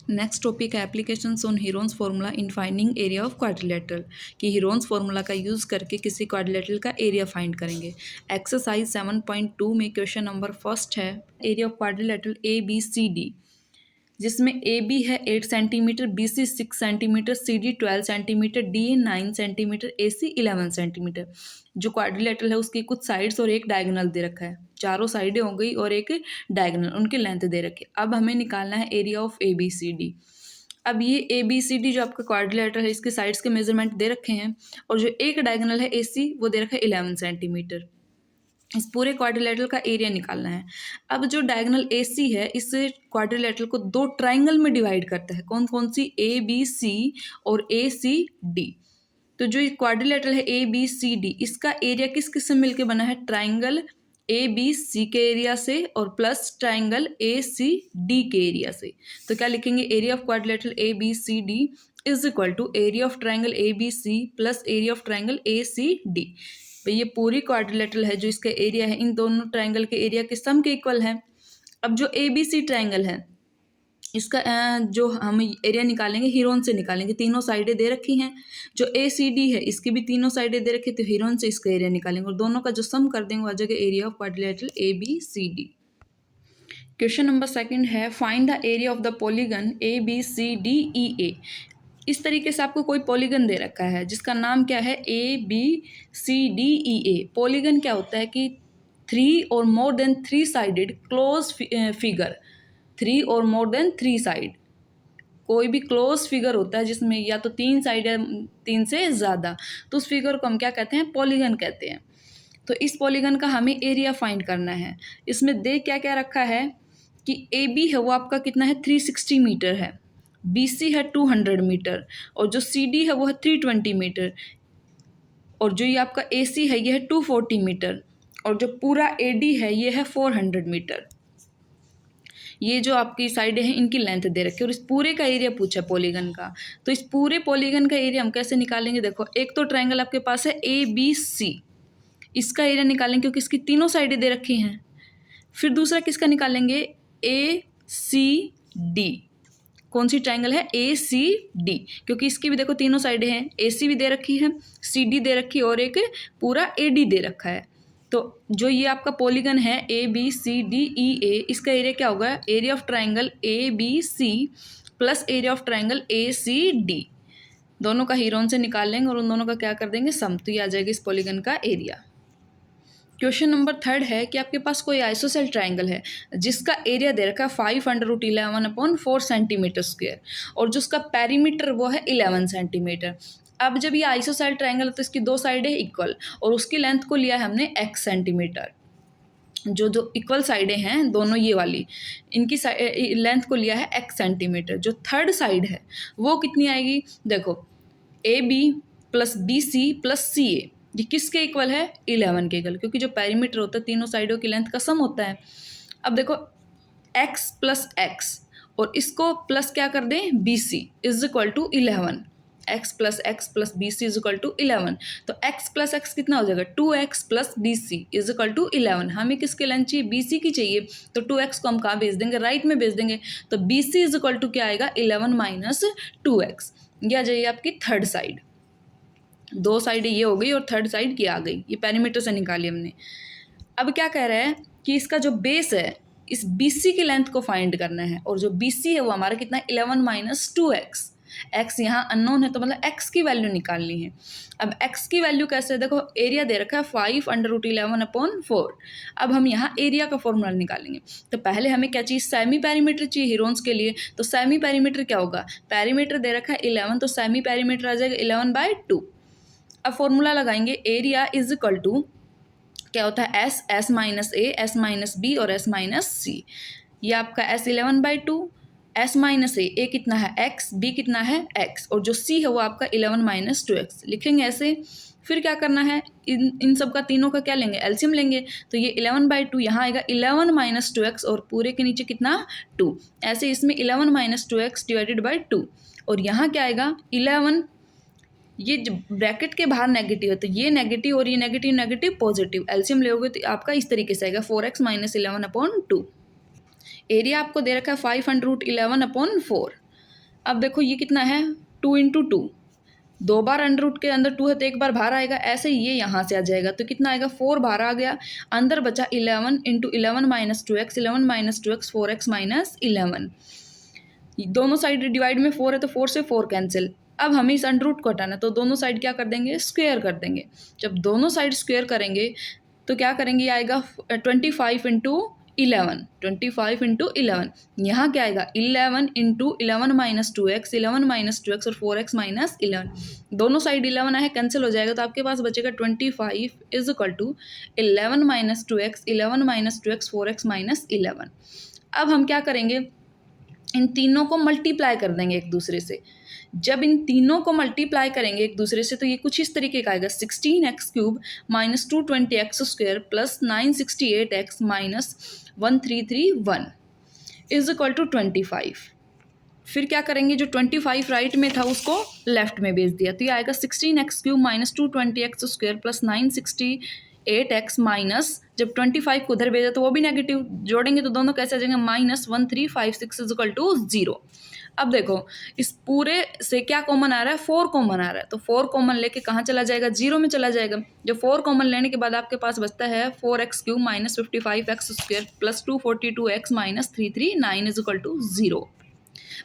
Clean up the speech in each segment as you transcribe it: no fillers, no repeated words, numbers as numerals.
Next topic है applications on Heron's formula in finding area of quadrilateral कि Heron's formula का use करके किसी क्वाड्रिलेटरल का एरिया फाइंड करेंगे। एक्सरसाइज 7.2 में क्वेश्चन नंबर फर्स्ट है area of quadrilateral A B C D, जिसमें ए बी है 8 centimetre, B C 6 centimetre, C D 12 centimetre, D 9 centimetre, A C 11 centimetre. जो क्वाड्रिलेटरल है उसकी कुछ साइड्स और एक डायगोनल दे रखा है, चारों साइडें हो गई और एक डायगोनल, उनकी लेंथ दे रखी है। अब हमें निकालना है area of A B C D. अब ये ए बी सी डी जो आपका क्वाड्रिलेटरल है इसके साइड्स के मेजरमेंट दे रखे हैं, और जो एक डायगोनल है ए सी वो दे रखा है 11 सेंटीमीटर। इस पूरे क्वाड्रिलेटरल का एरिया निकालना है। अब जो डायगोनल ए सी है इस क्वाड्रिलेटरल को दो ट्राइंगल में डिवाइड करता है, कौन कौन सी, ए बी सी और ए सी डी। तो जो क्वाड्रिलेटरल है ए बी सी डी, इसका एरिया किस किस से मिलकर बना है, ट्राइंगल ए बी सी के एरिया से और plus triangle A C D के एरिया से। तो क्या लिखेंगे, area of quadrilateral A B C D is equal to area of triangle A B C plus area of triangle A C D. भाई ये पूरी क्वाड्रिलेटरल है, जो इसका एरिया है इन दोनों ट्राइंगल के एरिया के सम के इक्वल है। अब जो ए बी सी ट्राइंगल है इसका जो हम एरिया निकालेंगे हीरोन से निकालेंगे, तीनों साइडें दे रखी हैं। जो ए सी डी है इसकी भी तीनों साइडें दे रखी, तो हीरोन से इसका एरिया निकालेंगे और दोनों का जो सम कर देंगे वो आ जाएगा area of quadrilateral A B C D. Question number second है find the area of the polygon A B C D E A. इस तरीके से आपको कोई पॉलीगन दे रखा है जिसका नाम क्या है, A B C D E A. Polygon क्या होता है कि 3 और more than 3 sided closed figure, 3 और मोर देन 3 साइड, कोई भी क्लोज फिगर होता है जिसमें या तो 3 साइड है 3 से ज़्यादा, तो उस फिगर को हम क्या कहते हैं, पॉलीगन कहते हैं। तो इस पॉलीगन का हमें एरिया फाइंड करना है। इसमें दे क्या क्या रखा है कि ए बी है वो आपका कितना है, 360 मीटर है, बी सी है 200 मीटर, और जो सी डी है वो है 320 मीटर, और जो ये आपका ए सी है ये है 240 मीटर, और जो पूरा ए डी है ये है 400 मीटर। ये जो आपकी साइडें हैं इनकी लेंथ दे रखी है, और इस पूरे का एरिया पूछा पॉलीगन का। तो इस पूरे पॉलीगन का एरिया हम कैसे निकालेंगे, देखो एक तो ट्रायंगल आपके पास है ए बी सी, इसका एरिया निकालेंगे क्योंकि इसकी तीनों साइडें दे रखी हैं। फिर दूसरा किसका निकालेंगे, ए सी डी, कौन सी ट्रायंगल है, ए सी डी, क्योंकि इसकी भी देखो तीनों साइडें हैं, ए सी भी दे रखी है, सी डी दे रखी है, और एक पूरा ए डी दे रखा है। तो जो ये आपका पॉलीगन है A B C D E ए, इसका एरिया क्या होगा, area of triangle A B C plus area of triangle A C D. दोनों का हीरोन से निकाल लेंगे और उन दोनों का क्या कर देंगे, सम, तो ये आ जाएगा इस पॉलीगन का एरिया। क्वेश्चन नंबर थर्ड है कि आपके पास कोई आइसोसेल ट्रायंगल है जिसका एरिया दे रखा है 5√11/4 सेंटीमीटर स्क्वायर, और जो उसका पेरीमीटर वो है 11 सेंटीमीटर। अब जब ये आइसोसेल ट्रायंगल है तो इसकी दो साइडें इक्वल, और उसकी लेंथ को लिया है हमने x सेंटीमीटर। जो जो इक्वल साइडें हैं दोनों ये वाली, इनकी लेंथ को लिया है x सेंटीमीटर। जो थर्ड साइड है वो कितनी आएगी, देखो A B plus B C plus C A, ये किसके इक्वल है, 11 के इक्वल, क्योंकि जो पेरीमीटर होता है तीनों साइडों की लेंथ का सम होता है। अब देखो x प्लस x और इसको प्लस क्या कर दें, B C is equal to 11, x plus B C is equal to 11। तो x प्लस एक्स कितना हो जाएगा, 2x plus B C is equal to 11। हमें किसकी लेंथ चाहिए, बी सी की चाहिए, तो 2x को हम कहाँ भेज देंगे, राइट में भेज देंगे। तो B C is equal to क्या आएगा, 11 माइनस 2x। ये आ जाइए आपकी थर्ड साइड, दो साइडें ये हो गई और थर्ड साइड ये आ गई, ये पेरीमीटर से निकाली हमने। अब क्या कह रहा है कि इसका जो बेस है इस BC की लेंथ को फाइंड करना है, और जो BC है वो हमारा कितना है, 11 माइनस 2x। x यहाँ अननोन है तो मतलब x की वैल्यू निकालनी है। अब x की वैल्यू कैसे है, देखो एरिया दे रखा है 5√11/4। अब हम यहाँ एरिया का फॉर्मूला निकालेंगे, तो पहले हमें क्या चाहिए, सेमी पेरीमीटर चाहिए हीरोन्स के लिए। तो सेमी पेरीमीटर क्या होगा, पेरीमीटर दे रखा है 11, तो सेमी पेरीमीटर आ जाएगा 11/2। अब फॉर्मूला लगाएंगे, एरिया इज इक्वल टू क्या होता है, एस माइनस ए, एस माइनस बी और एस माइनस सी। ये आपका एस 11/2, एस माइनस ए कितना है एक्स, बी कितना है एक्स, और जो सी है वो आपका 11 माइनस 2x लिखेंगे ऐसे। फिर क्या करना है, इन सब का तीनों का क्या लेंगे, एलसीएम लेंगे। तो ये 11/2 यहाँ आएगा 11 माइनस 2x, और पूरे के नीचे कितना 2, ऐसे इसमें 11 माइनस 2x डिवाइडेड बाई 2, और यहाँ क्या आएगा 11, ये ब्रैकेट के बाहर नेगेटिव है तो ये नेगेटिव और ये नेगेटिव नेगेटिव पॉजिटिव, एलसीएम लेोगे तो आपका इस तरीके से आएगा 4x माइनस 11/2। एरिया आपको दे रखा है 5√11/4। अब देखो ये कितना है, 2 × 2, 2 बार अंडर रूट के अंदर 2 है तो एक बार बाहर आएगा, ऐसे ही ये यहाँ से आ जाएगा तो कितना आएगा 4 बाहर आ गया, अंदर बचा 11 × 11 - 2x, 11 - 2x 4x - 11, दोनों साइड डिवाइड में 4 है तो 4 से 4 कैंसिल। अब हमें इस अंडर रूट को हटाना है तो दोनों साइड क्या कर देंगे, स्क्वायर कर देंगे। जब दोनों साइड स्क्वायर करेंगे तो क्या करेंगे, ये आएगा 25 × 11, 25 × 11, यहाँ क्या आएगा 11 × 11 - 2x, 11 - 2x और 4x - 11, दोनों साइड 11 है कैंसिल हो जाएगा तो आपके पास बचेगा 25 = 11 - 2x, 11 - 2x 4x - 11। अब हम क्या करेंगे, इन तीनों को मल्टीप्लाई कर देंगे एक दूसरे से। जब इन तीनों को मल्टीप्लाई करेंगे एक दूसरे से तो ये कुछ इस तरीके का आएगा, 16x³ - 220x² + 968x - 1331 = 25। फिर क्या करेंगे, जो 25 राइट में था उसको लेफ्ट में भेज दिया तो ये आएगा 16x³ - 220x² + 968x माइनस, जब 25 को उधर भेजा तो वो भी नेगेटिव, जोड़ेंगे तो दोनों कैसे आ जाएंगे, -1356 = 0। अब देखो इस पूरे से क्या कॉमन आ रहा है, 4 कॉमन आ रहा है तो 4 कॉमन लेके कहाँ चला जाएगा, 0 में चला जाएगा। जब 4 कॉमन लेने के बाद आपके पास बचता है 4x³ - 55x² + 242x - 339 = 0।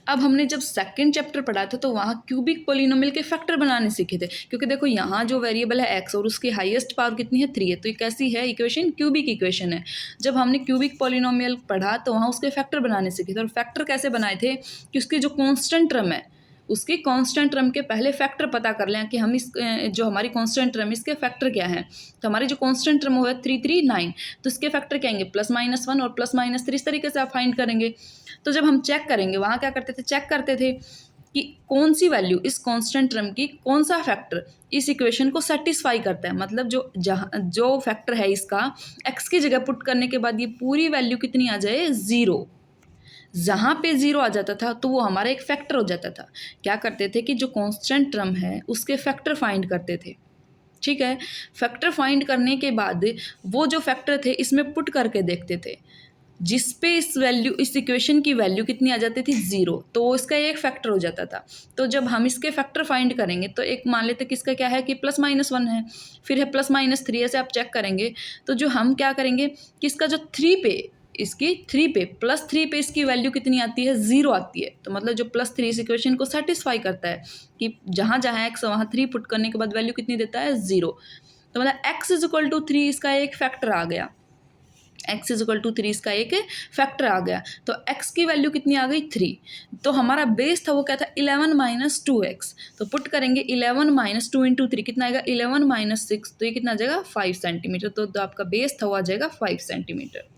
अब हमने जब सेकंड चैप्टर पढ़ा था तो वहाँ क्यूबिक पोलिनोमियल के फैक्टर बनाने सीखे थे, क्योंकि देखो यहाँ जो वेरिएबल है x और उसकी हाईएस्ट पावर कितनी है 3 है, तो ये कैसी है इक्वेशन, क्यूबिक इक्वेशन है। जब हमने क्यूबिक पोलिनोमियल पढ़ा तो वहाँ उसके फैक्टर बनाने सीखे थे, और फैक्टर कैसे बनाए थे कि उसकी जो कॉन्स्टेंट टर्म है उसकी कांस्टेंट टर्म के पहले फैक्टर पता कर लें कि हम इस जो हमारी कांस्टेंट टर्म इसके फैक्टर क्या है। तो हमारी जो कांस्टेंट टर्म वो है 339, तो इसके फैक्टर क्या आएंगे +-1 और +-3, इस तरीके से आप फाइंड करेंगे। तो जब हम चेक करेंगे वहाँ क्या करते थे, चेक करते थे कि कौन सी वैल्यू इस कांस्टेंट टर्म की, कौन सा फैक्टर इस इक्वेशन को सेटिस्फाई करता है, मतलब जो फैक्टर है इसका x की जगह पुट करने के बाद ये पूरी वैल्यू कितनी आ जाए, 0। जहाँ पे 0 आ जाता था तो वो हमारा एक फैक्टर हो जाता था। क्या करते थे कि जो कांस्टेंट टर्म है उसके फैक्टर फाइंड करते थे, ठीक है। फैक्टर फाइंड करने के बाद वो जो फैक्टर थे इसमें पुट करके देखते थे, जिस पे इस इक्वेशन की वैल्यू कितनी आ जाती थी, 0, तो इसका एक फैक्टर हो जाता था। तो जब हम इसके फैक्टर फाइंड करेंगे तो एक मान लेते कि इसका क्या है कि +-1 है, फिर है +-3, ऐसे आप चेक करेंगे। तो जो हम क्या करेंगे कि इसका जो 3 पे +3 पे इसकी वैल्यू कितनी आती है, 0 आती है। तो मतलब जो +3 इस इक्वेशन को सेटिस्फाई करता है कि जहाँ जहाँ x वहाँ 3 पुट करने के बाद वैल्यू कितनी देता है, 0। तो मतलब x = 3 इसका एक फैक्टर आ गया, x = 3 इसका एक फैक्टर आ गया। तो x की वैल्यू कितनी आ गई, 3। तो हमारा बेस था वो क्या था, 11 - 2x। तो पुट करेंगे 11 - 2 × 3 कितना आएगा, 11 - 6, तो ये कितना आ जाएगा 5 सेंटीमीटर। तो आपका बेस था वो आ जाएगा 5 सेंटीमीटर।